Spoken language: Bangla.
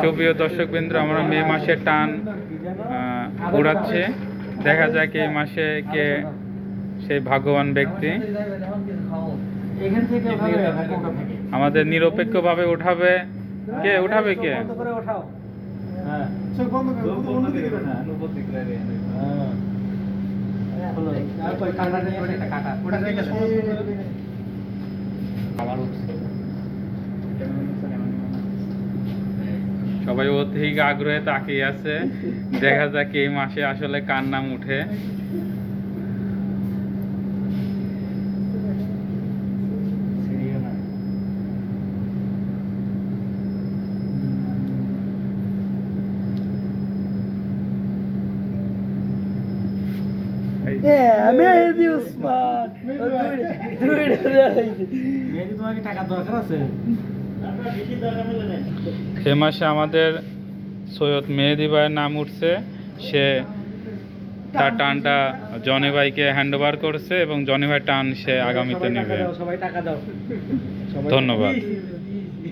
সুপ্রিয় দর্শকবৃন্দ, আমরা মে মাসে টান উড়াচ্ছে। দেখা যাক এই মাসে কে সেই ভাগ্যবান ব্যক্তি আমাদের নিরপেক্ষভাবে উঠাবে। কে উঠাবে? কে সবাই অধিক আগ্রহে তাকিয়ে আছে। দেখা যাক এই মাসে আসলে কার নাম উঠে। এ মাসে আমাদের সৈয়দ মেহেদি ভাইয়ের নাম উঠছে। সে তার টানটা জনি ভাইকে হ্যান্ড ওভার করছে এবং জনি ভাই টান সে আগামীতে নেবে। ধন্যবাদ।